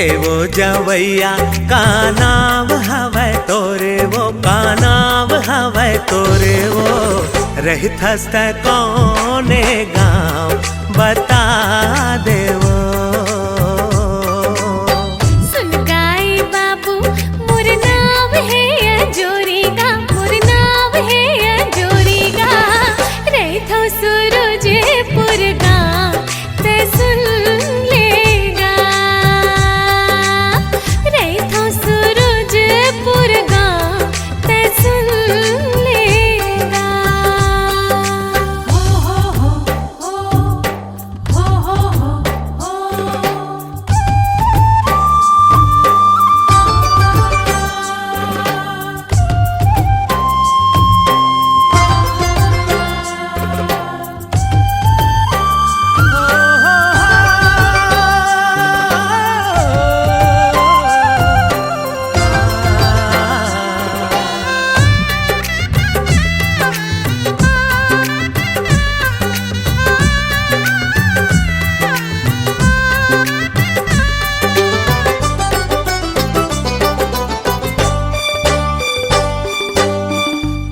देवो जवैया का नाम हवै तोरे वो, का नाम हवै तोरे वो। रहित हस्त कौने गाँव बता देवो। सुन गाई बाबू मोर नाम है अजोरीगा, मोर नाम है अजोरीगा। रहित हो सूरजपुर गाँव ते सुन लेगा। रहित हो सूरजपुर गाँव ते सुन लेगा। हो हो हो हो हो हो हो।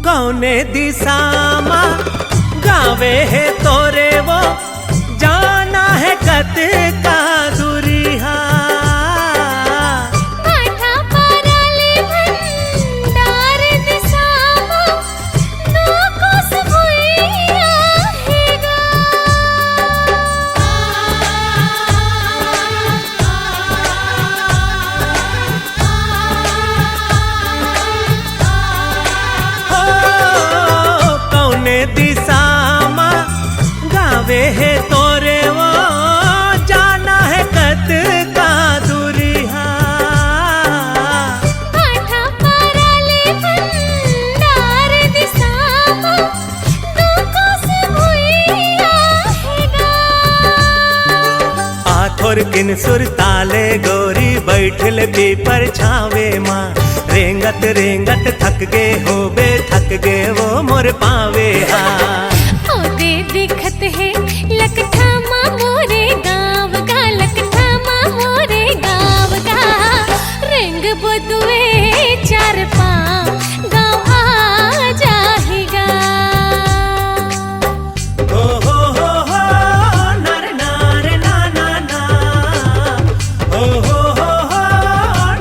कौने दिशा मा गावे है तोरे वो, जाना है कत का दूरिहा। माथा पाराले भंडार दिसामो नको सुबुइया हेगा। हो कौने दिशा मा गावे है तोरे वो, जाना है कत का दूरिहा। माथा पाराले भंडार दिसामो नको सुबुइया हेगा। आथोर किन सुर ताले गोरी बैठल पीपर छावे माँ। रेंगत रेंगत थक गे होबे, थक गे वो मोर पावे हा। ओदे दिखत है लकठामा मोरे गाँव का, लकठामा मोरे गाँव का। रंग बदुए चार पाँव गाँव आ जाएगा। ओ हो नर नार ना ना ना। ओ हो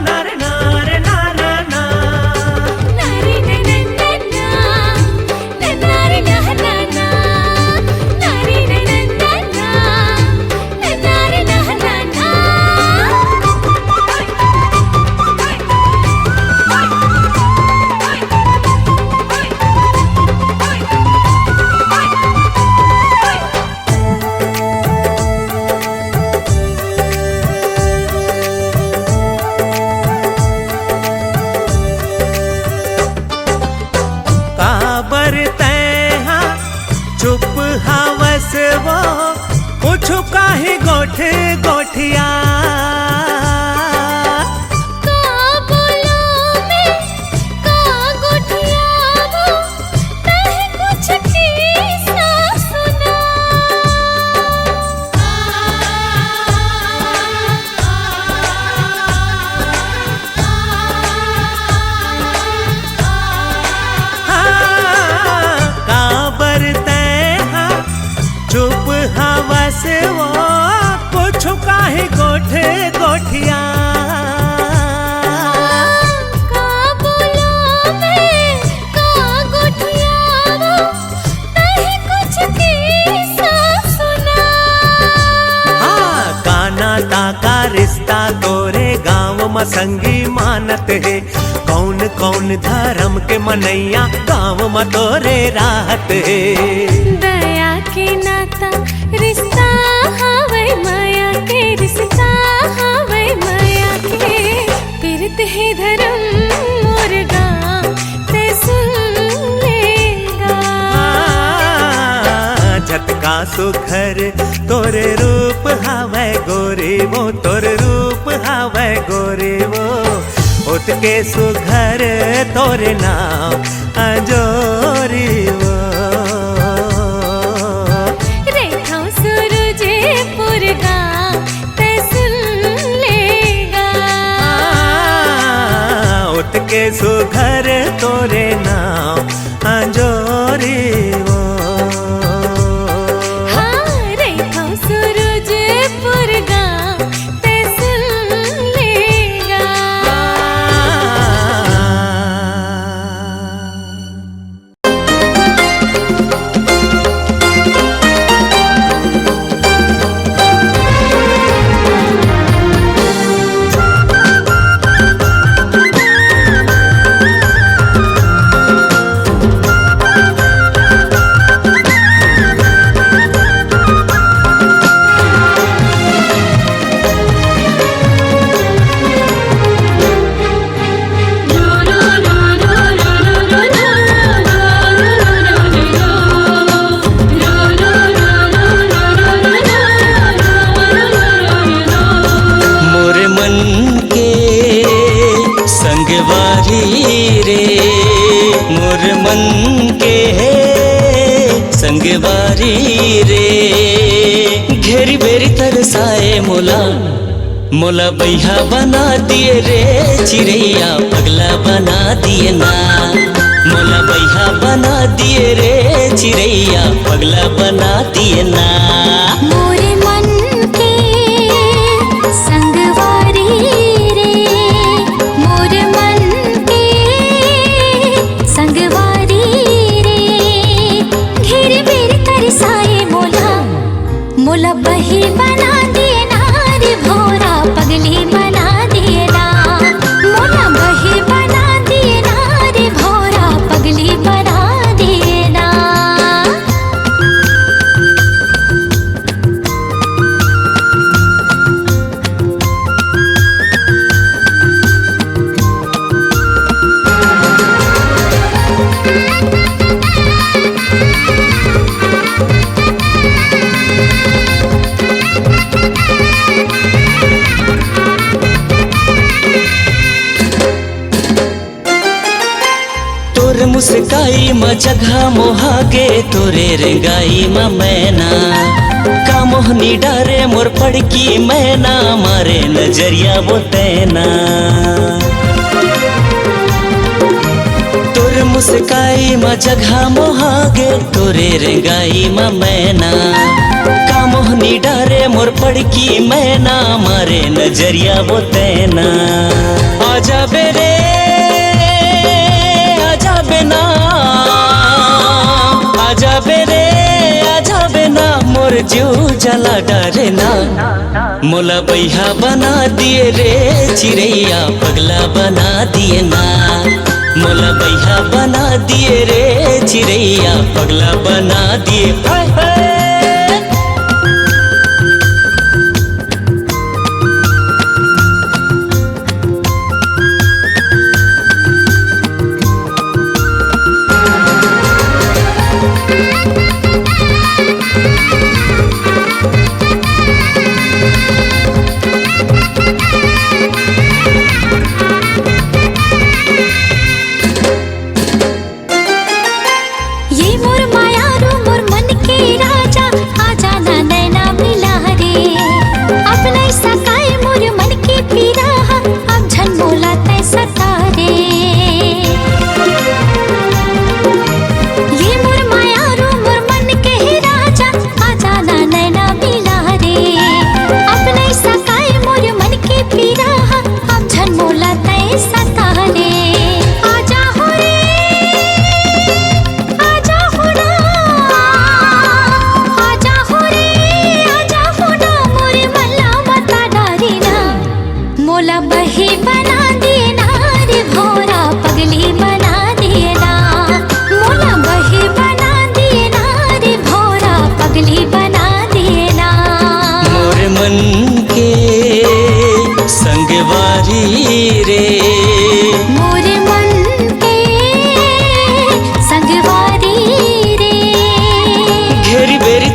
नर नार ना ना ना। नारी ननन्ना नारी नहना, नारी ननन्ना नारी नहना। काबर तैहा चुप हवस वो, पूछू काहे गोठ गोठिया। का बोलो मैं का गुठियावो, तह कुछ किस्सा सुना। हाँ, काबर तैहा चुप हवस वो, पूछू काहे गोठ गोठिया। का बोलो मैं का गुठियावो, तह कुछ किस्सा सुना। हाँ, काना ताका रिश्ता तोरे गाँव में संगी मानत है। कौन कौन धर्म के मनैया गाँव में तोरे राहत है। दया के नाता रिश्ता हवै माया के, रिश्ता हवै माया के। पिरत है धर्म मोर गाँव ते सुन लेगा। झटका सुखर तोरे रूप हवै गोरे वो, तोर रूप हवै गोरे वो। उतके सुघर तोरे नाम अजोरी वो। रेखा सूरजपुर गाँव ते सुन लेगा। सुघर तोरे नाम अंजोरी वो। हाँ रे तो सूरजपुर गाँव ते सुन लेगा। संगवारी रे घेरी बेरी तरसाए मोला, मोला बैहा बना दिए रे चिड़ैया पगला बना दिए ना। मोला बैहा बना दिए रे चिड़ैया पगला बना दिए ना। मोरे मन के संगवारी रे, मोरे मन के संगवारी रे घेरी बेरी तरसाए मोला, मोला बही बना दिए ना रे भोरा पगली बना दिए ना। मोला बही बना दिए ना रे भोरा पगली बना दिए ना। तोर मुस्काई म जगह मोहागे तोरे रेंगाई म मैना, का मोहनी डारे मोर पड़की मैना मारे नजरिया वो तैना। तोर मुस्काई म जगह मोहागे तोरे रेंगाई म मैना, का मोहनी डारे मोर पड़की मैना मारे नजरिया वो तैना। आजा बेरे ना, आजा बेरे आजा बेना मोर जीव जला डरे ना। मोला बैहा बना दिए रे चिड़ैया पगला बना दिए ना। मोला बैहा बना दिए रे चिड़ैया पगला बना दिए। हाय हाय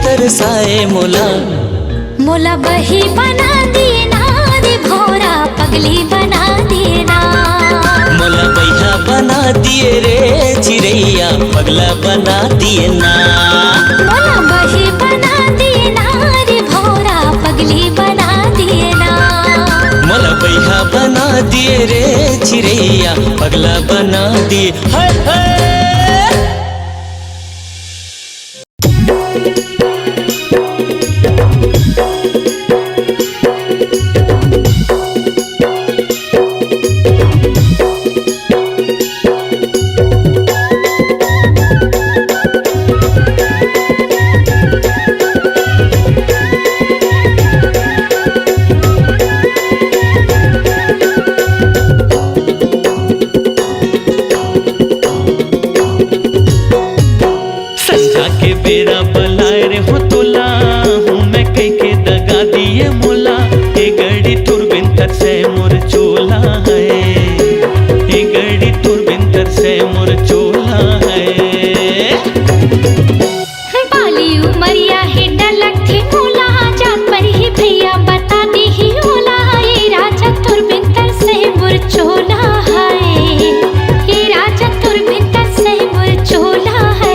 तरसाए मोला, मोला बही बना दिए ना रे भोरा पगली बना दिए ना। मोला बैहा बना दिए रे चिड़ैया पगला बना दिए ना। मोला बही बना दिए ना रे भोरा पगली बना दिए ना। मोला बैहा बना दिए रे चिड़ैया पगला बना दिए। हाय हाय बेरा बलाए रे हो तोला हूँ मैं कई के दगा दिए मोला। ए गड़ी तुरबिंतर से मोर चोला है, ए गड़ी तुरबिंतर से मोर चोला है। बाली उमरिया है डलक थी मोला, जात पर ही भैया बता दी ही होला। ये राजा तुरबिंतर से मोर चोला है, ये राजा तुरबिंतर से मोर चोला है।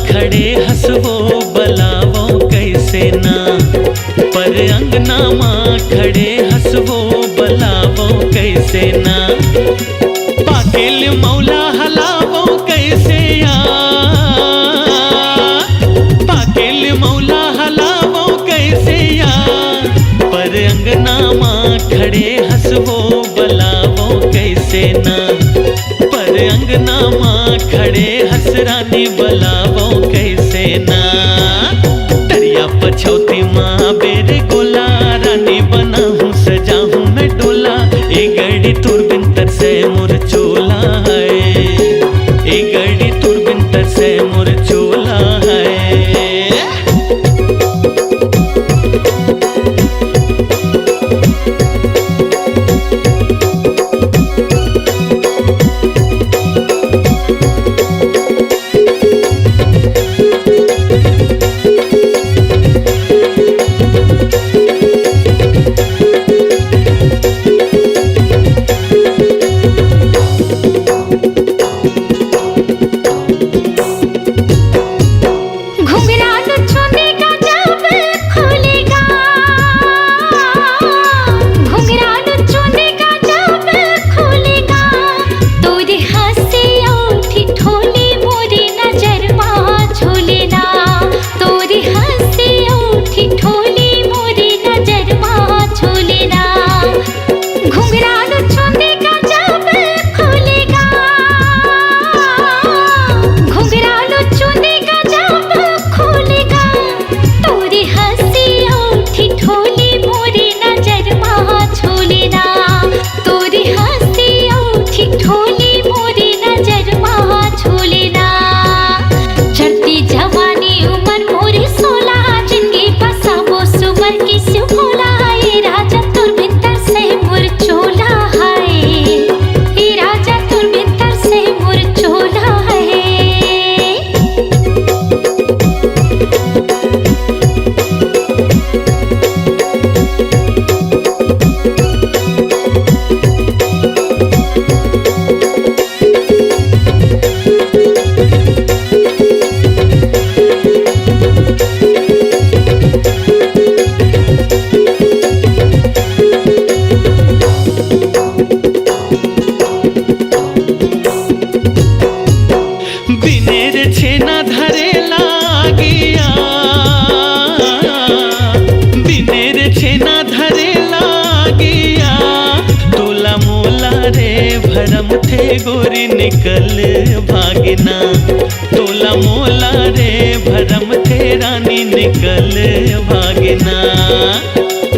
खड़े हंसवो बलावो कैसे ना, पर अंगना माँ खड़े हंसवो बलावो कैसे ना। पाकेल मौला हलावो कैसे या, पाकेल मौला हलावो कैसे या, पर अंगना माँ खड़े हंसवो बलावो कैसे ना। पर अंगना माँ खड़े हंसरानी बलावो कैसे ना। तरिया पछौती माँ बेरे गोला, रानी बना हूँ सजा हूँ मैं डोला। ए गड़ी तुरबिंतर से मोर चोला है, ए गड़ी तुरबिंतर से मोर चोला है। गोरी निकल भागना, तोला मोला रे भरम थे रानी निकल भागना।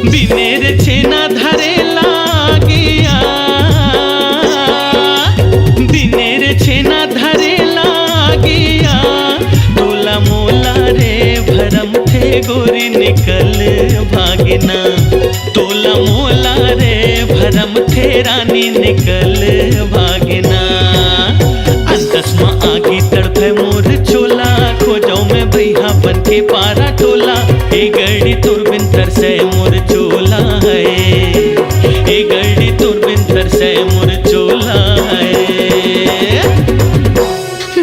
बिनेर छेना धरे लागिया, बिनेर छेना धरे गोरी निकल भागना। तोला मोला रे भरम थे रानी निकल भागना। अंतस्मा आगी तड़पे मोर चोला, खोजो में भैया बन के पारा टोला। ए गड़ी तुरबिन तरसे मोर चोला है, ए गड़ी तुरबिन तरसे मोर चोला है।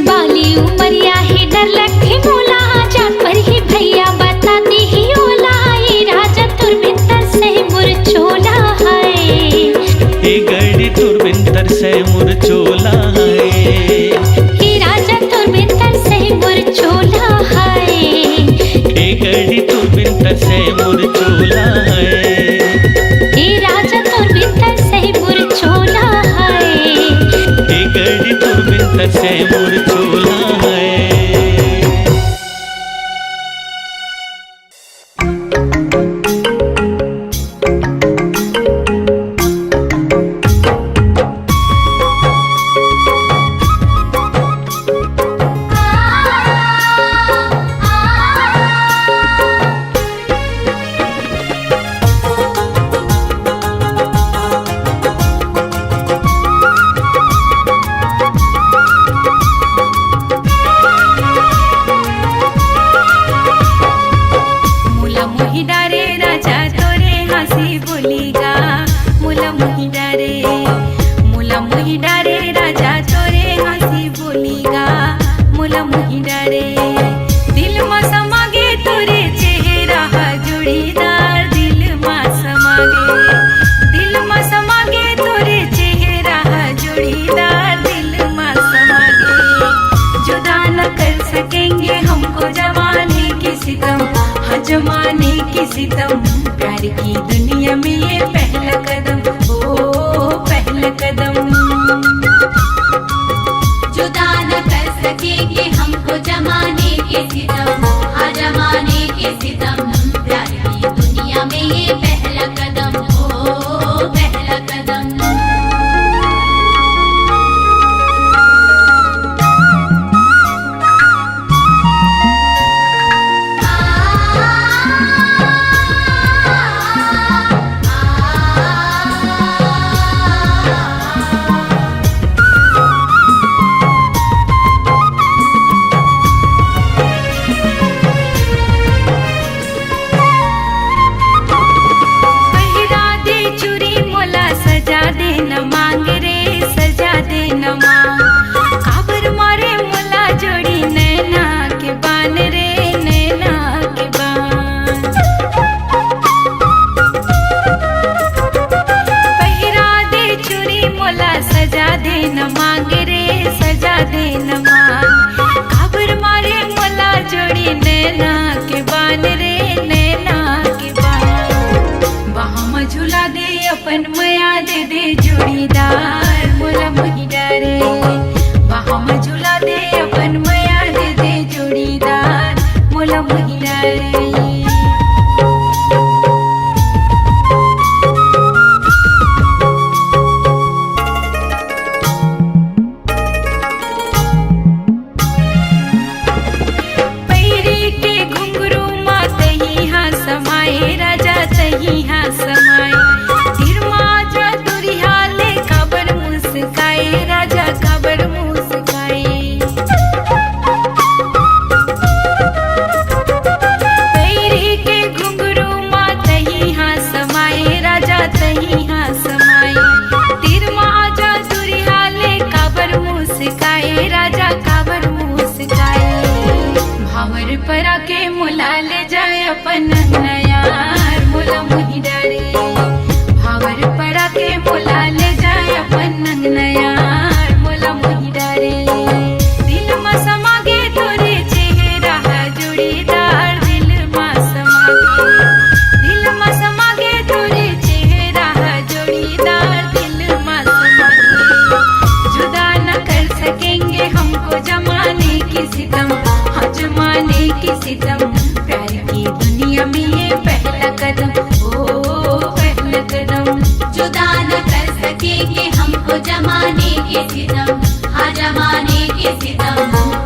बाली उमरिया ही डर लखे मोला, जान पर ही भैया बताती ही ओला। ये राजा तुरबिंदर से मुरचोला है, ए गड़ी तुरबिंदर से मुरचोला है। ये राजा तुरबिंदर से मुरचोला है, ए गड़ी तुरबिंदर से मुरचोला है। ये राजा तुरबिंदर से मुरचोला है, ए गड़ी तुरबिंदर से मुरचोला है। मुला मोही डारे राजा तोरे हंसी बोलीगा। मुला मोही डारे, मुला मोही डारे राजा तोरे हंसी बोलीगा। मुला मोही डारे दिल में समागे तोरे चेहरा जोड़ीदार। दिल में समागे, दिल में समागे तोरे चेहरा जोड़ीदार। दिल में समागे जुदा न कर सकेंगे हमको जमाने के सितम, हाँ जमाने के सितम। प्यार की दुनिया में ये पहला कदम, ओ पहला कदम। जुदा न कर सकेंगे हमको जमाने के सितम, हाँ जमाने के सितम। प्यार की दुनिया में ये पहला कदम, ओ पहला कदम। पहिरा दे चूड़ी मोला सजा दे न मांग रे, सजा दे न मांग। काबर मारे मोला जोड़ी नैना के बान रे, नैना के बान। पहिरा दे चूड़ी मोला सजा दे न मांग रे, सजा दे न मांग। काबर मारे मोला जोड़ी नैना के बान रे, नैना के बान। वहाँ में झूला दे अपन मया दे दे जोड़ीदार। मोला मोही डारे वहाँ में झूला दे अपन मया दे दे जोड़ीदार। मोला मोही डारे पैरी के घुंघरू माँ तही हाँ समाए राजा, तही हाँ समाए। तिरमा जा दुरिया ले काबर मुस्काए राजा, काबर मुस्काए। पैरी के घुंघरू माँ तही हाँ समाए राजा, तही हाँ समाए। तिरमा जा दुरिया ले काबर मुस्काए राजा, काबर मुस्काए। भावर पर आके मुला ले जाए अपन नयार। मुला मोही डारे भावर पर आके मुला ले जाए अपन नयार। मुला मोही डारे दिल में समागे तोरे चेहरा जोड़ीदार। दिल में समागे, दिल में समागे तोरे चेहरा जोड़ीदार। दिल में समागे जुदा न कर सकेंगे हमको जमाने की सितम, हाँ जमाने की सितम। प्यार की दुनिया में ये पहला कदम, ओ पहला कदम। जुदा न कर सकेंगे हमको जमाने के सितम, हाँ जमाने के सितम।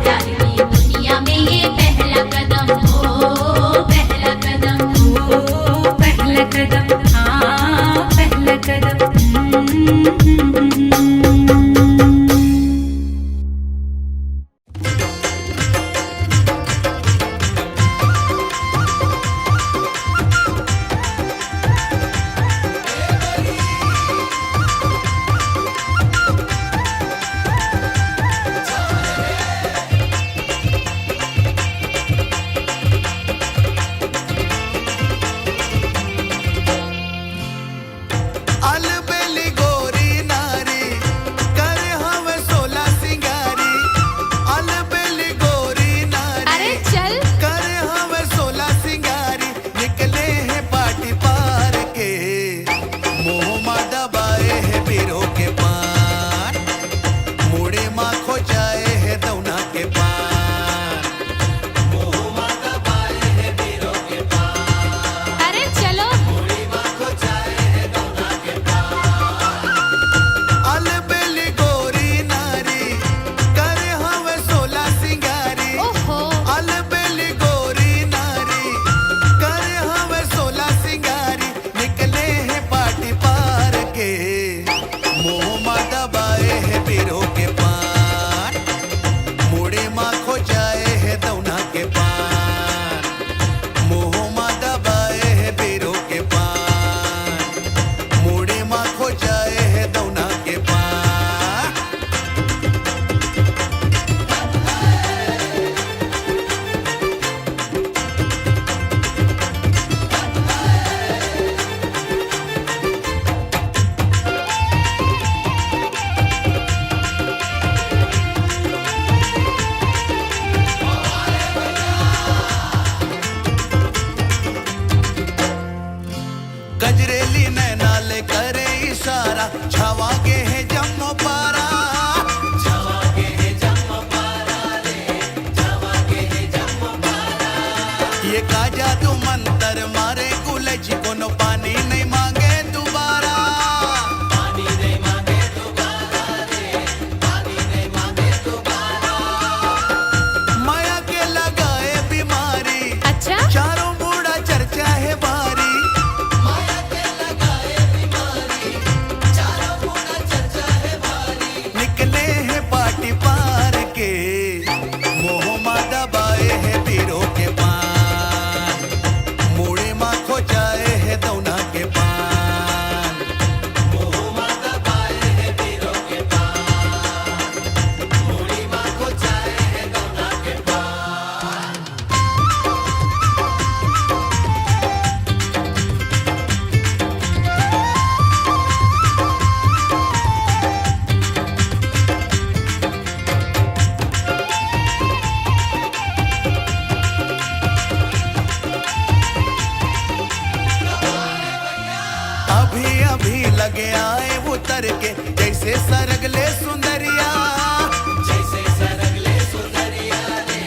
प्यार की दुनिया में ये पहला कदम, ओ पहला कदम, हाँ पहला कदम। अलबेली गोरी नारी कर हवे सोला सिंगारी, अलबेली गोरी नारी अरे चल। कर हवे सोला सिंगारी, निकले हैं पार्टी पार के, मुंह मा दबाए है बीरो के पान, मुड़े मा खो जाए है दौना के पान, मुंह मा दबाए है बीरो के पान, अरे चलो। मुड़ी मा खो जाए है दौना के पान। अलबेली गोरी नारी कर हवे सोला सिंगारी, ओहो। अलबेली गोरी नारी कर हवे सोला सिंगारी, निकले हैं पार्टी पार के, मुंह मा दबाए है बीरो के पान, मुड़े मा खो जाए है दौना के पान, मुंह मा दबाए है बीरो के पान, मुड़े मा खो जाए है दौना के पान। गजरेली नैनाले करे इशारा, छावा के है जम्मो पारा, छावा के है जम्मो पारा रे, छावा के है जम्मो पारा। ये का जादू मंतर मारे गुलची, कोनो पानी नहीं मांगे दोबारा, पानी नहीं मांगे दोबारा रे, पानी नहीं मांगे दोबारा। माया के लगाए बीमारी, अच्छा। चारों बूढ़ा चर्चा है भारी, माया के लगाए बीमारी, चारों बूढ़ा चर्चा है भारी, निकले हैं पार्टी पार के, मोह मा दबाए है बीरो के पान, मुड़े मा खो जाए है दौना के पान, मोह मा दबाए है बीरो के पान, मुड़ी मा खो जाए है दौना के पान। अभी अभी लगे आए उतर के, जैसे सरगले सुंदरिया, जैसे सरगले सुंदरिया रे,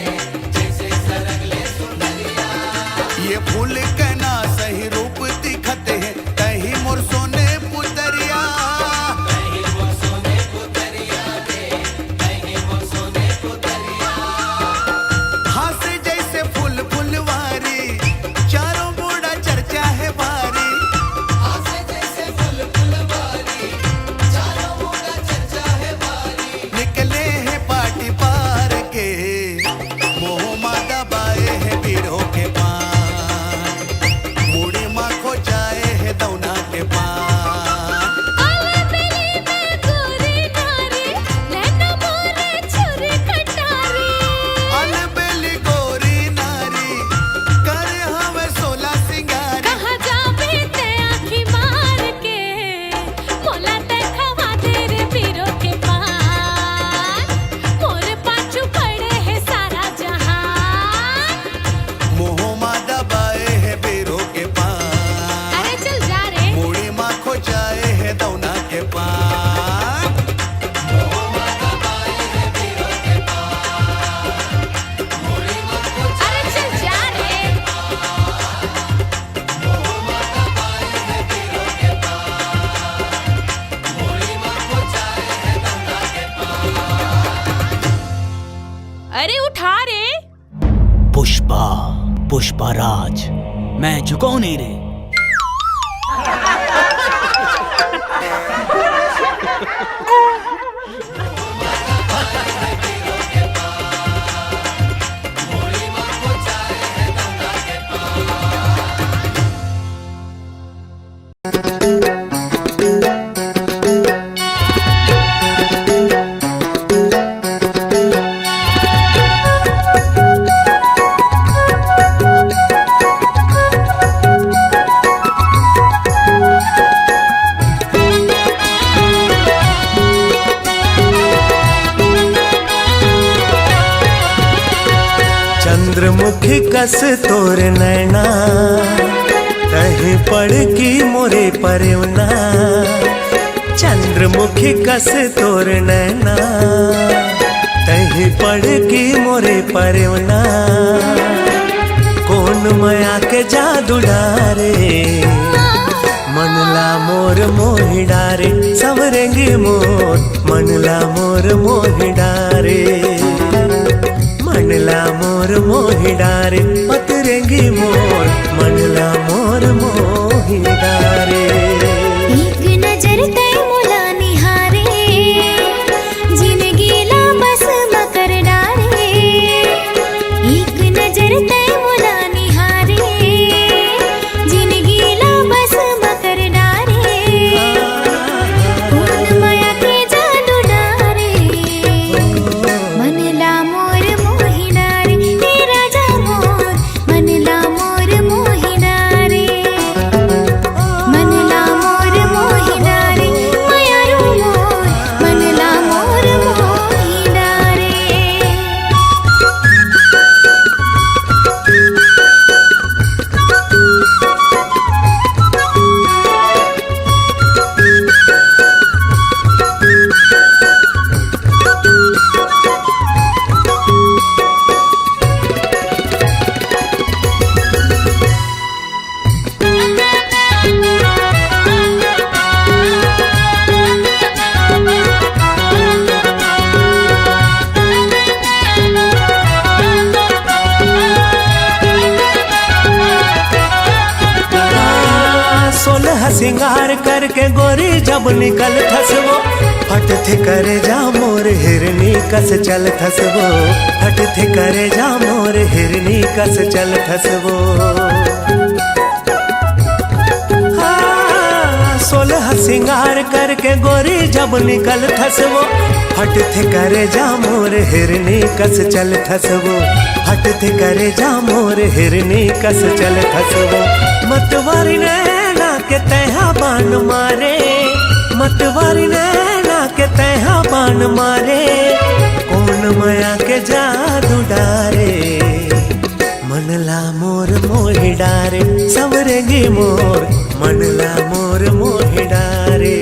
जैसे सरगले सुंदरिया। ये फूल कहना सही रूप दिखते हैं, कहीं मोर सोने पुतरिया, कहीं मोर सोने पुतरिया रे, कहीं मोर सोने पुतरिया। हाथ जैसे फूल फुलवारी, चारों बूढ़ा चर्चा है भारी, निकले हैं पार्टी पार के, मोह मा दबाए है बीरो के पान, मुड़ी मा खो जाए है दौना के पान। अलबेली में गोरी नारी, नैना मोरे छुरी कटारी, अलबेली गोरी नारी कर हवे सोला सिंगारी, कहाँ जाबे ते आँखी मार के, मोला देखवा तेरे पीरो के पान, मोर पाछू पड़े है सारा जहान। मोह मा दबाए है बीरो के पान, अरे चल जा रे। मुड़ी मा खो जाए है दौना के पान। अरे चल जा रे। अरे उठा रे। पुष्पा, पुष्पा राज, मैं झुकाऊ नहीं रे। चंद्रमुखी कस तोर नैना तही पड़ की मोरे परवना चंद्रमुखी कस तोर नैना तही पड़ की मोरे परवना कौन माया के जादू डारे मनला मोर मोहि डारे सवरेंगी मोर मनला मोर मोहि डारे मनला मोर मोहि डारे पतरेंगी मोर मनला मोर मोहि डारे एक नजर तय मुला निहारे जिंदगीला बस मकर डारे एक नजर तय मुला निहारे जिंदगीला बस मकर डारे कौन माया के जादू डारे मनला मोर मोहि डारे हे राजा मोर मनला मोर मोहि डारे मनला मोर मोहि डारे मायारू मोर मनला मोर मोहि डारे सोलह सिंगार करके गोरी जब निकल थसवो हट थे करे जा मोर हिरनी कस चल थसवो हट थे करे जा मोर हिरनी कस चल थसवो सोलह सिंगार करके गोरी जब निकल थसवो हट थे करे जा मोर हिरनी कस चल थसवो हट थे करे जा मोर हिरनी कस चल थसवो मतवारी नैना के तहा बान मारे मतवारी नैना के तहा बान मारे कौन माया के जादू डारे मनला मोर मोहि डारे सवरेंगी मोर मनला मोर मोहि डारे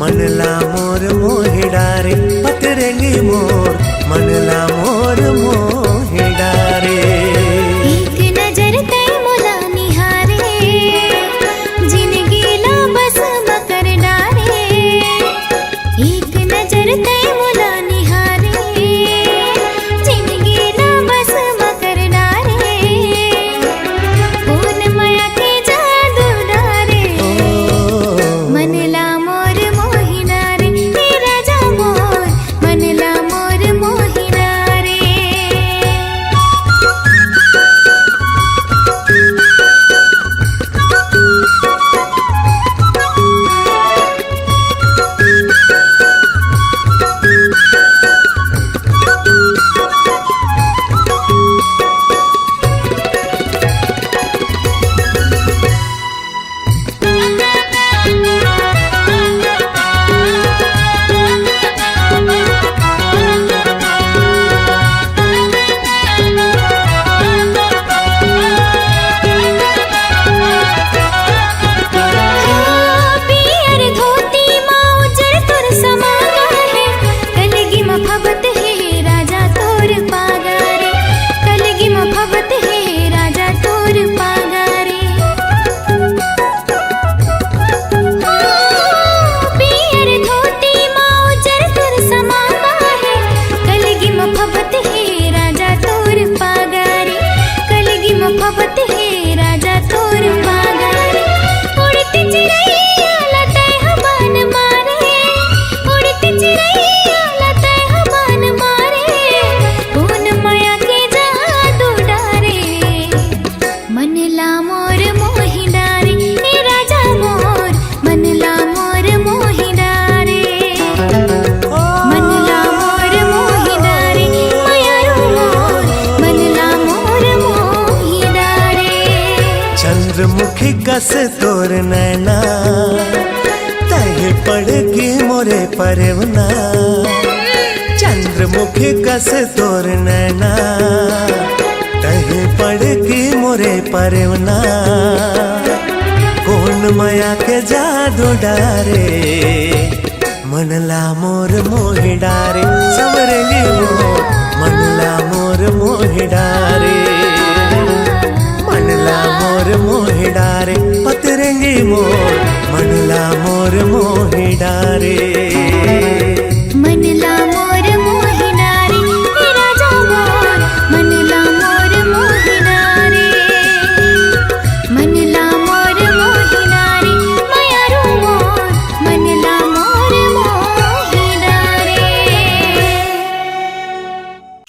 मनला मोर मोहि डारे पतरेंगी मोर मनला मोर मोहि डारे एक नजर तय मुला निहारे जिंदगीला बस मकर डारे एक नजर तय मुला निहारे जिंदगीला बस मकर डारे कौन माया के जादू डारे मनला मोर मोहि डारे हे राजा मोर मनला मोर मोहि डारे पियर धोती माँ उजर तुर समागा है कलगी मफबत है राजा तोर पागारे कलगी मफबत है राजा तोर पागारे पियर धोती माँ उजर तुर समागा है कलगी मफबत है राजा तोर पागारे कलगी मफबत है राजा तोर पागारे उड़ती चिड़ैया लतै हवान मारे उड़ती चिड़ैया लतै हवान मारे कौन माया के जादू डारे मनला मोर मोहि डारे हे राजा मोर मनला मोर मोहि डारे मनला मोर मोहि डारे मायारू मोर मनला मोर मोहि डारे चंद्रमुखी कस तोर नैना तही पड़ की मोरे परवना चंद्रमुखी कस तोर नैना कहे पड़ की मोरे परवना कौन माया के जादू डारे मनला मोर मोहि डारे समरेंगी मोर मनला मोर मोहि डारे मनला मोर मोहि डारे पतरेंगी मोर मनला मोर मोहि डारे मनला मोर मोहिनारे राजा मोर मनला मोर मोहिनारे मनला मोर मोहिनारे मायारू मोर मनला मोर मोहिनारे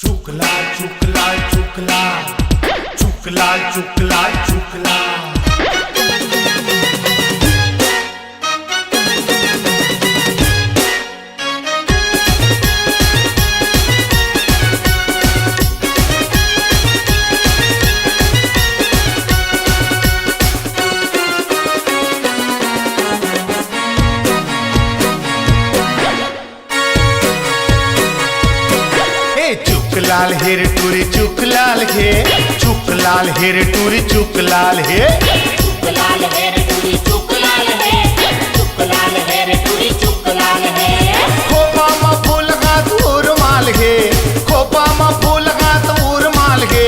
चुकला चुकला चुकला चुकला चुकला चुकला चुकलाल हेर टूरी चुकलाल हे चुकलाल हेर टूरी चुकलाल हे चुकलाल हेर टूरी चुकलाल है चुकलाल हेर टूरी चुकलाल है खोपा मा फूल गात उर माल हे खोपा मा फूल गात उर माल हे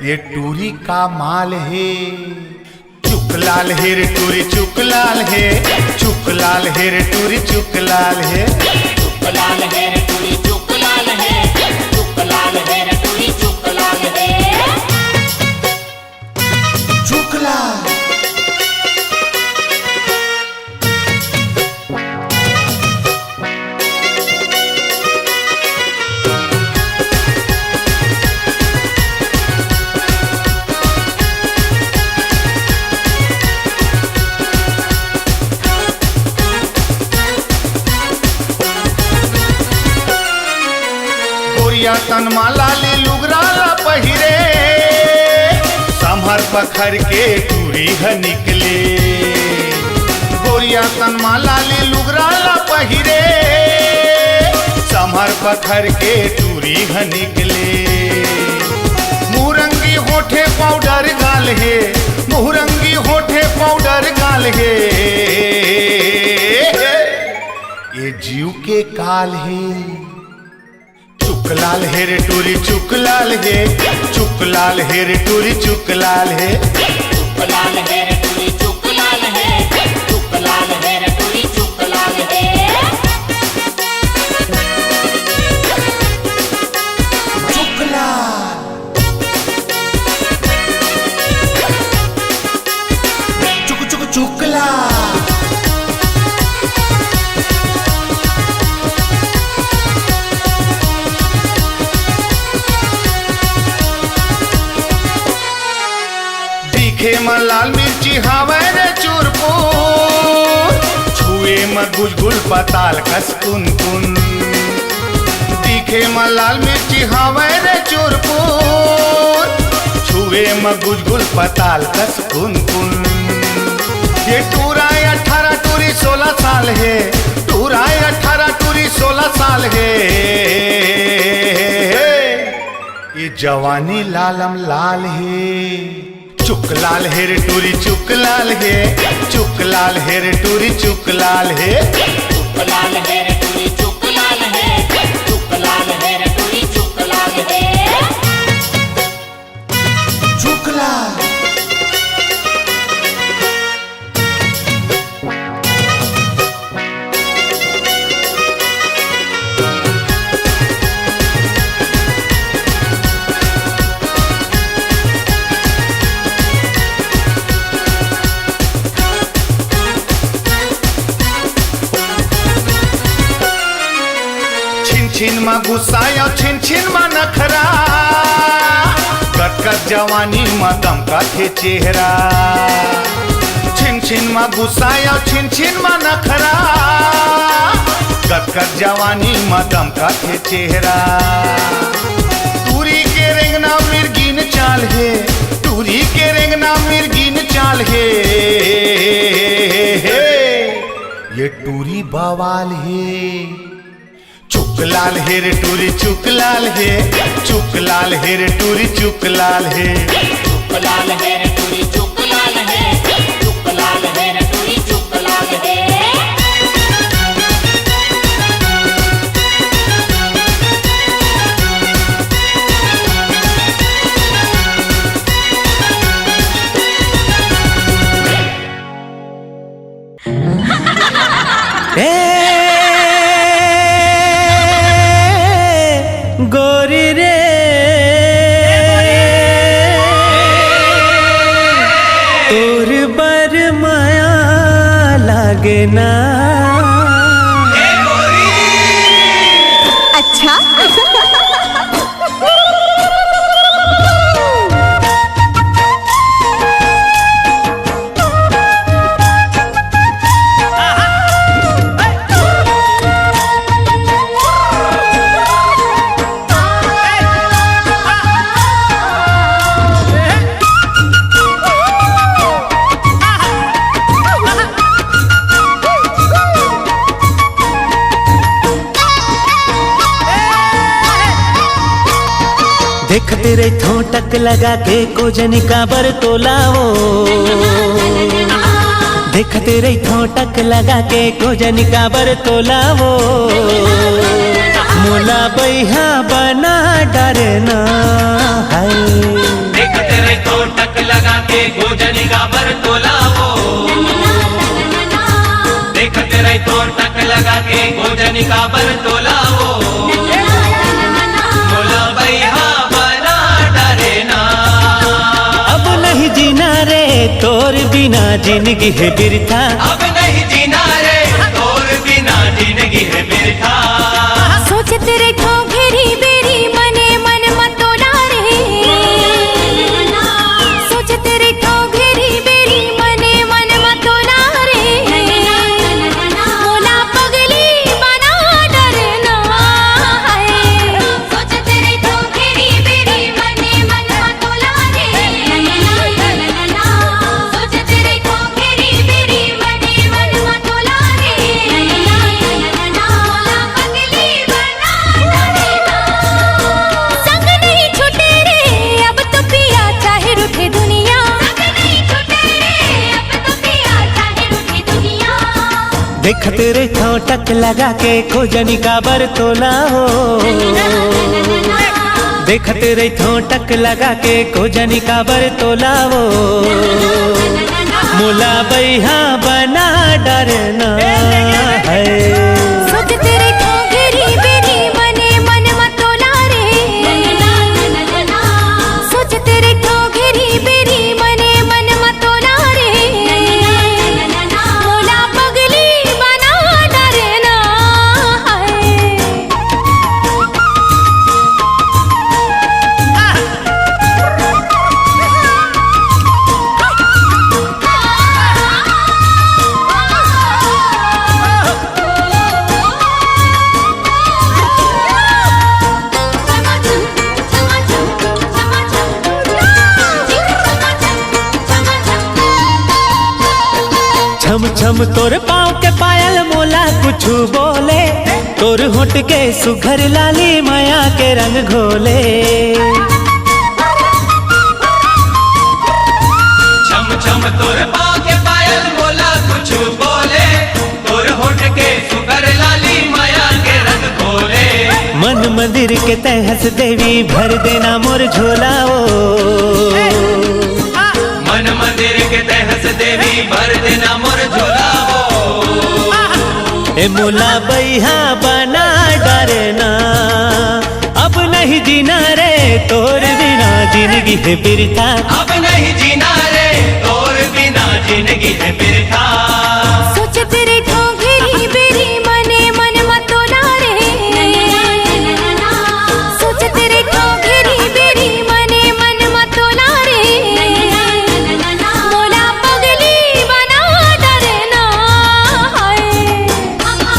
ये टूरी का माल है चुकलाल हेर टूरी चुकलाल हे चुकलाल हेर टूरी चुकलाल हे चुकलाल हेर टूरी चुकलाल है चुकलाल हेर टूरी चुकलाल है चुकला तन माला ले लुगराला पहिरे संभर पखर के टूरी ह निकले गोरिया तन माला ले लुगराला पहिरे संभर पखर के टूरी ह निकले मुरंगी होठे पाउडर गाल हे मुरंगी होठे पाउडर गाल हे ये जीव के काल है चुकलाल हेर टूरी चुकलाल हे चुकलाल हेर टूरी चुकलाल हे चुकलाल हेर टूरी चुकलाल है चुकलाल हेर टूरी चुकलाल है चुकला चुक चुक चुकला दिखे म लाल मिर्ची हवे रे चूरपुर छुए म गुलगुल पताल कस कुन कुन दिखे म लाल मिर्ची हवे रे चूरपुर छुए म गुलगुल पताल कस कुन कुन ये टूरा 18 टूरी 16 साल है टूरा 18 टूरी 16 साल है ये जवानी लालम लाल है चुकलाल हेर टूरी चुकलाल हे चुकलाल हेर टूरी चुकलाल हे चुकलाल हेर टूरी चुकलाल है चुकलाल हेर टूरी चुकलाल है चुकला छिन मा गुस्साया छिन छिन मा नखरा कटकट जवानी मा दमका थे चेहरा छिन छिन मा गुस्साया छिन छिन मा नखरा कटकट जवानी मा दमका थे चेहरा टूरी के रेंगना मिर्गिन चाल है टूरी के रेंगना मिर्गिन चाल है ये टूरी बवाल है चुक लाल हेर टूरी चुक लाल हे, चुक लाल हेर टूरी चुक लाल हे, चुक लाल हेर टूरी चुक लाल है, चुक लाल हेर टूरी चुक लाल है। गोरी रे तोर बर माया लागे ना। अच्छा देख तेरे ठोटक लगा के कोजनी का बर तोलावो, देख तेरे ठोटक लगा के कोजनी का बर तोलावो, मोला बैहा बना डरना है। देख तेरे ठोटक लगा के कोजनी का बर तोलावो, देख तेरे ठोटक लगा के कोजनी का बर तोलावो, मोला बैहा बना डरना। अब नहीं जीना रे तोर बिना जिंदगी है बिरथा, अब नहीं जीना रे तोर बिना जिंदगी है बिरथा। सोच तेरे ठो घेरी बेरी मने मन मतोला रे, सोच तेरे ठो घेरी बेरी मने मन मतोला रे, मोला पगली बना डरना है। सोच तेरे तो घेरी बेरी मने मन मतोला रे, सोच तेरे तो घेरी बेरी मने मन मतोला रे, मोला पगली बना डरना। संग नहीं छूटे रे अब तो पिया चाहे रूठे दुनिया, संग नहीं छूटे रे अब तो पिया चाहे रूठी दुनिया। देख तेरे ठोटक लगा के कोजनी का बर तोलावो, देख तेरे ठोटक लगा के कोजनी का बर तोलावो, मोला बैहा बना डरना है। सोच तेरे ठो घेरी बेरी मने मन मतोला रे, सोच तेरे ठो घेरी बेरी मने मन मतोला रे, मोला पगली बना डरना है। छम छम तोर पाँव के पायल मोला कुछु बोले, तोर होठ के सुघर लाली माया के रंग घोले। छम छम तोर पाँव के पायल मोला कुछ बोले, तोर होठ के सुगर लाली माया के रंग खोले। मन मंदिर के तहस देवी भर देना मोर झोलाओ, मन मंदिर के तहस देवी भर देना मोर झोलावो, ए मोला बैहा बना डरना। अब नहीं जीना रे तोर बिना जिंदगी है बिरथा, अब नहीं जीना रे तोर बिना जिंदगी है बिरथा। सोच तेरे ठो घेरी बेरी मने मन मतोला रे, सोच तेरे ठो घेरी बेरी मने मन मतोला रे, मोला पगली बना डरना है। तना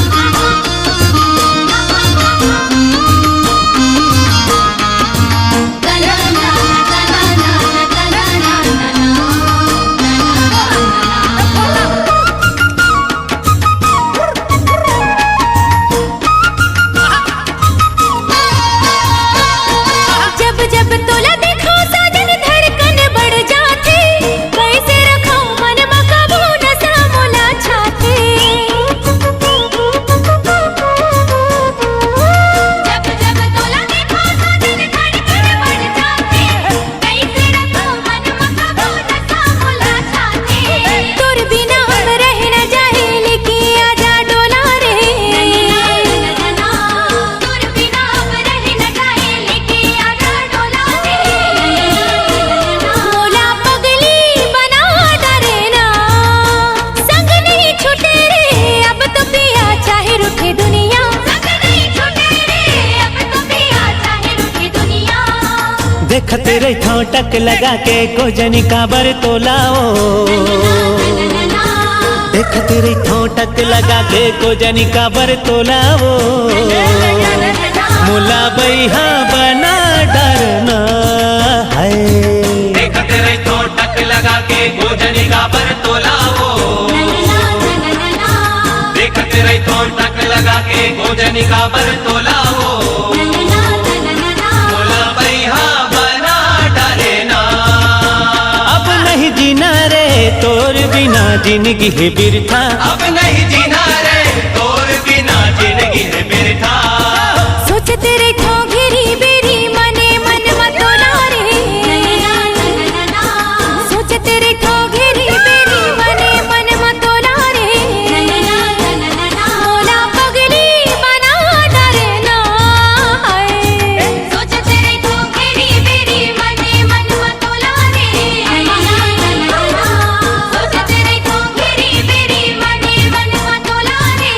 देखते रही ठोटक लगा के कोजनी काबर तोलाओ देखते रही ठोटक लगा के कोजनी काबर तोलाओ मोला बैहा बना डरना है देखते रही ठोटक लगा के कोजनी काबर तोलाओ देखते रही ठोटक लगा के कोजनी काबर तोलाओ मोला बैहा बना डरना। अब नहीं जीना रे तोर बिना जिंदगी है बिरथा अब नहीं जीना रे तोर बिना जिंदगी है बिरथा। सोचते रे ठो घेरी बेरी मने मन मतोला रे सोचते रे ठो घेरी बेरी मने मन मतोला रे मोला पगली बना डरना है सोचते रे तो घेरी बेरी मने मन मतोला रे सोचते रे तो घेरी बेरी मने मन मतोला रे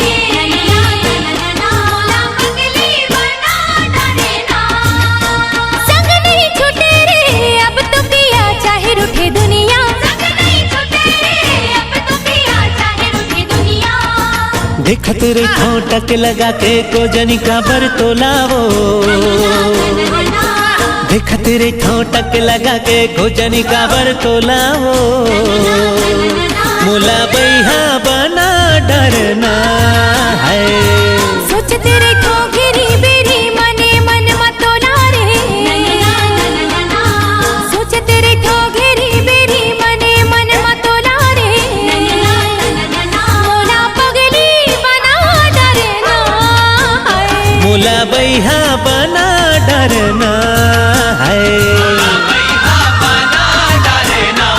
मोला पगली बना डरना। संग नहीं छूटे रे अब तो पिया चाहे रूठे दुनिया संग नहीं छूटे रे अब तो पिया चाहे रूठी दुनिया। देखते रही ठोटक लगा के कोजनी काबर तोलाओ देखते रही ठोटक लगा के कोजनी काबर तोलाओ मोला बैहा बना डरना है सोचते रे ठो घेरी बेरी मने मन मतोला रे सोचते रे ठो घेरी बेरी मने मन मतोला रे मोला पगली बना डरना है मोला बैहा बना डरना है बैहा बना डरना।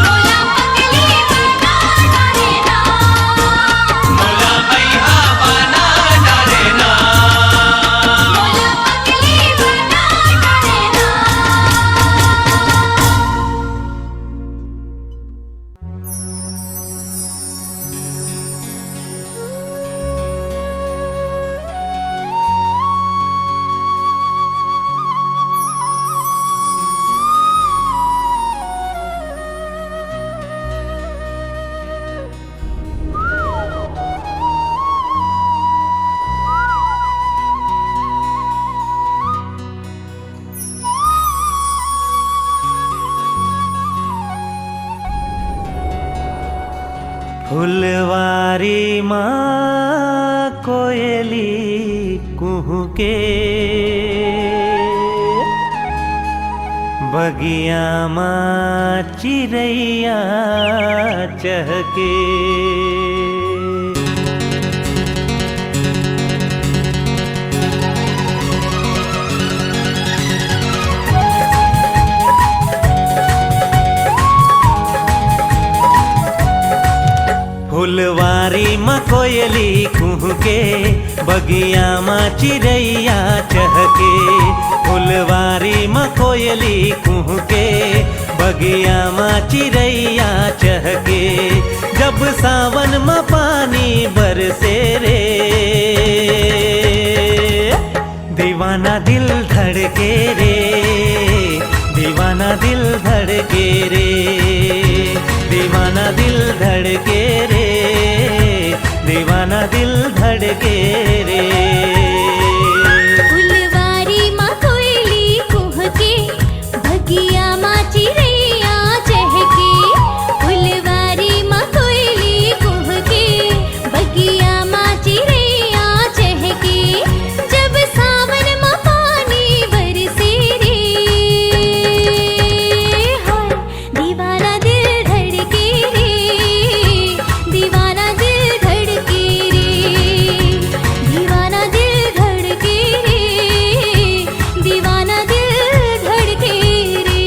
मोला पगली बना डरना। मोला बैहा बना डरना। मोला पगली बना डरना। फुलवारी माँ कोयली कुहू के बगिया माँ चिड़ैया चहके फुलवारी माँ कोयली कुहू के बगिया माँ चिड़ैया चहके फुलवारी माँ कोयली कुहू के बगिया माँ चिड़ैया चहके जब सावन माँ पानी बरसे रे दीवाना दिल धड़के रे दीवाना दिल धड़के रे दीवाना दिल धड़के रे दीवाना दिल धड़के रे फुलवारी माँ कोयली कुह के बगिया माँ चिड़ैया चहके फुलवारी माँ कोयली कुह के बगिया माँ चिड़ैया चहके जब सावन माँ पानी बरसे रे हाय दीवाना दिल धड़के रे दीवाना दिल धड़के रे दीवाना दिल धड़के रे दीवाना दिल धड़के रे।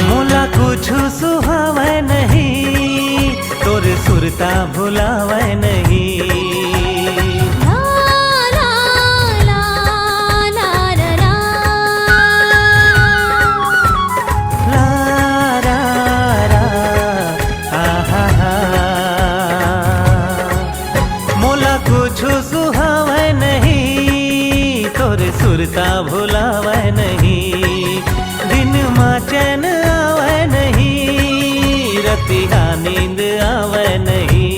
मोला कुछ सुहावे नहीं तोर सुर सुरता भुलावे नहीं। ला ला ला ला ला ला। ला रा रा आहा हा। मोला कुछ सुहावे नहीं, तोरे सुरता भुलावे नहीं। दिन माँ चैन आवे नहीं, रतिया नींद आवे नहीं।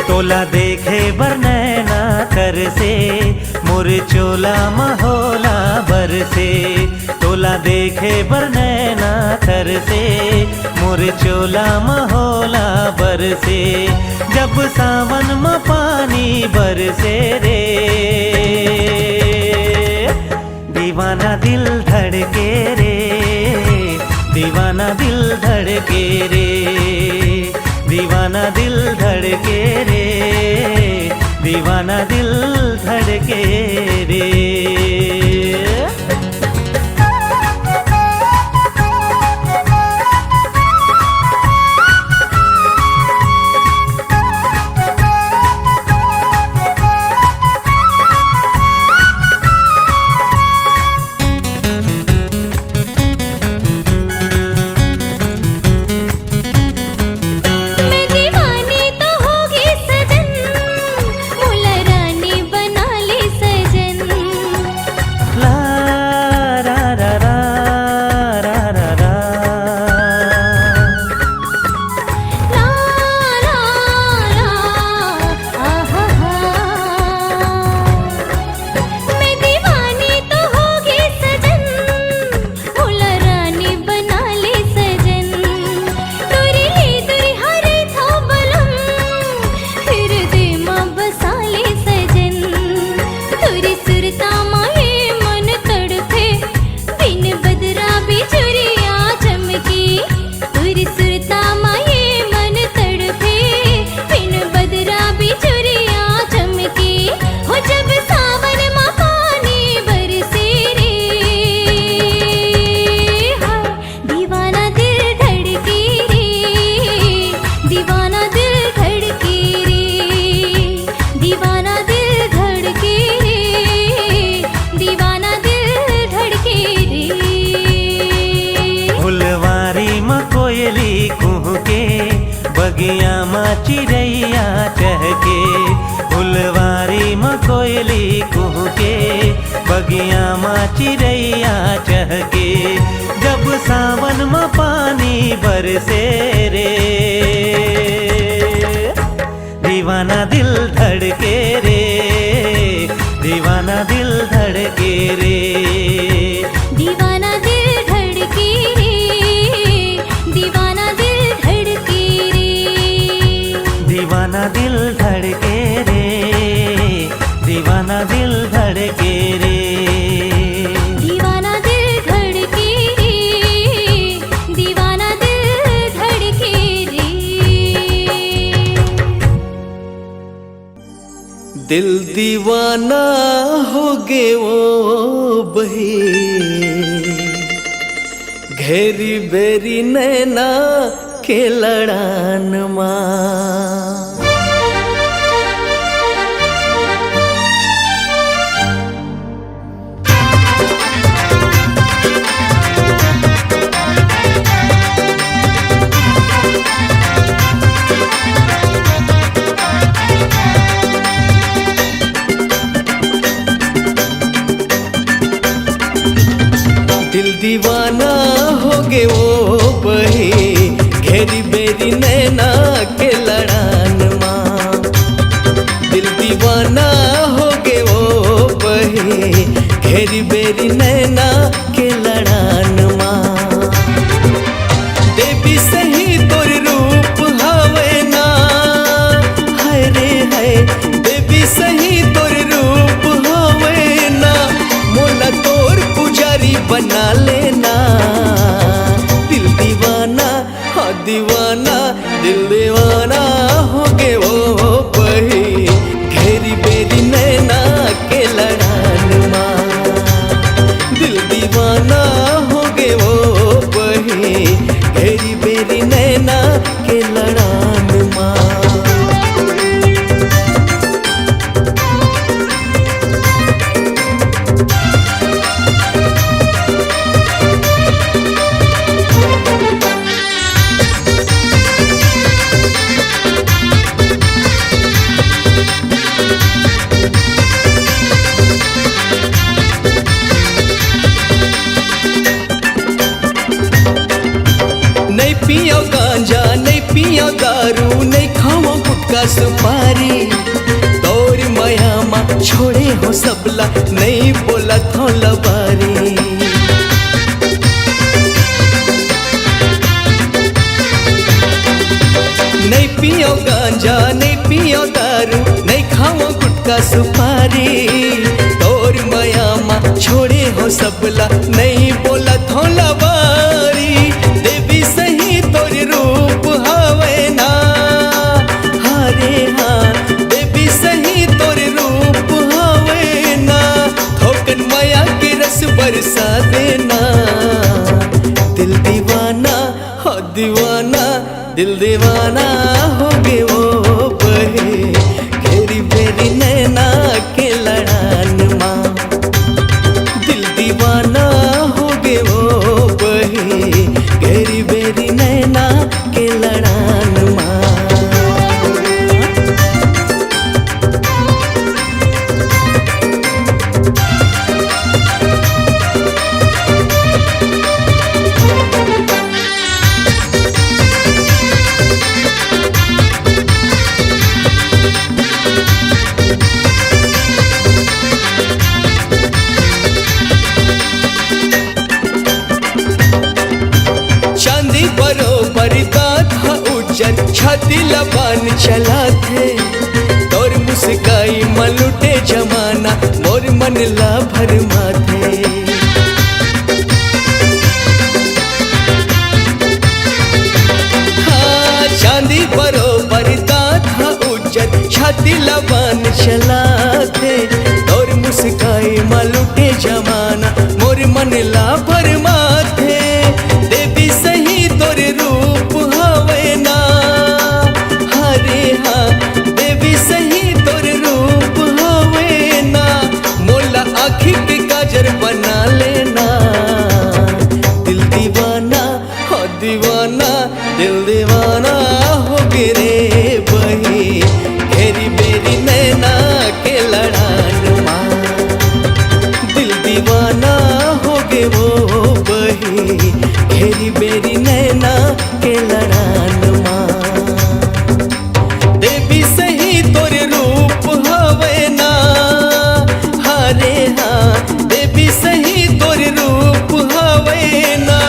तोला देखे बर नैना कर से, मोर चोला महोला बर से। तोला देखे बर नैना कर से, मोर चोला महोला बर से। जब सावन में पानी बरसे रे, दीवाना दिल धड़के रे, दीवाना दिल धड़के रे, दीवाना दिल धड़के रे, दीवाना दिल धड़के रे। मैं दीवानी तो होगी सजन, मोला रानी बना ले सजन। ला रा रा रा रा रा रा। ला ला ला आहा हा। मैं दीवानी तो होगी सजन, मोला रानी बना ले सजन। तोरी ले दुरी हरे था बलम, फिर दे माँ बसा ले सजन। तोरी सुरता माए मन तड़पे, बिन बदरा बिजुरिया चमकी। तोरी सुरता माए मन तड़पे, बिन बदरा बिजुरिया चमकी। हो जब सावन माँ पानी बरसे रे, हाय दीवाना दिल धड़के रे, दीवाना दिल धड़के रे, दीवाना दिल धड़के रे, दीवाना दिल धड़के रे। फुलवारी में कोयली कुहके, बगिया में चिड़ैया चहके। फुलवारी में कोयली कुहके, बगिया में चिड़ैया चहके। जब सावन में पानी बरसे रे, दीवाना दिल धड़के रे, दीवाना दिल धड़के रे। दीवाना दिल धड़के रे, दीवाना दिल धड़के रे। दीवाना दिल धड़के रे, दीवाना दिल धड़के रे। दीवाना दिल धड़के रे, दीवाना दिल धड़के रे। दिल दीवाना हो गे वो बही, घेरी बेरी नैना के लड़ान माँ। दिल दीवाना हो गे वो बही, घेरी बेरी नैना के लड़ान माँ। दिल दीवाना हो गे वो बही, घेरी बेरी नैना के लड़ान माँ। देवी सही तोर रूप हवे ना, हाय रे हाय। देवी सही तोर रूप हवे ना, मोला तोर पुजारी बना लेना। दिल दीवाना हाँ दीवाना, दिल दीवाना हो गे वो बही, घेरी बेरी नैना के लड़ान माँ। दिल दीवाना हो गे वो बही, घेरी बेरी नैना के लड़ान माँ। पियो गांजा नहीं पियो दारू नहीं खाओ गुटखा सुपारी तोर माया माँ छोड़े हो सबला नहीं बोला थो लबारी नहीं पियो गांजा नहीं पियो दारू नहीं खाओ गुटखा सुपारी तोर माया माँ छोड़े हो सबला नहीं बोला थो लबारी देवी सही तोर रूप हवे ना हरे हाँ देवी सही तोर रूप हवे ना थोकन माया के रस बरसा देना दिल दीवाना हो दीवाना दिल दीवाना हो गए वो बहे घेरी बेरी नैना के लड़ान माँ दिल दीवाना हो गए वो बहे घेरी बेरी नैना के लड़ान माँ चांदी बरोबर था उज्जर छाती लबान चला थे तोर मुस्काई मलुटे जमाना मोर मन ला भर माथे हाँ चांदी बरोबर था उज्जर छाती लबान चला थे तोर मुस्काई मलुटे जमाना मोर मन ला भर माथे देवी सही तोर रूप हवे ना हरे हाँ देवी सही तोर रूप हवे ना मोला आँखी के काजर बना लेना दिल दीवाना हो दीवाना दिल दीवाना हो गिरे बही घेरी बेरी नैना के लड़ान माँ दिल दीवाना हो गे वो बही घेरी बेरी नैना के लड़ान माँ देवी सही तोर रूप हवे ना हरे हाँ देवी सही तोर रूप हवे ना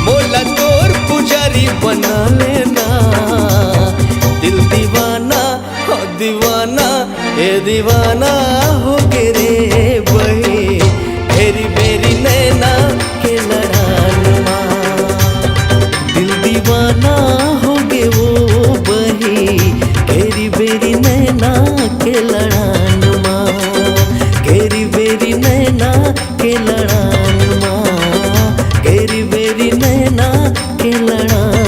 मोला तोर पुजारी बना लेना दिल दीवाना हो दीवाना ए दीवाना हो गे रे बही घेरी बेरी नैना के लड़ान माँ दिल दीवाना हो गे वो बही घेरी बेरी नैना के लड़ान माँ घेरी बेरी नैना के लड़ान माँ घेरी बेरी नैना के लड़ान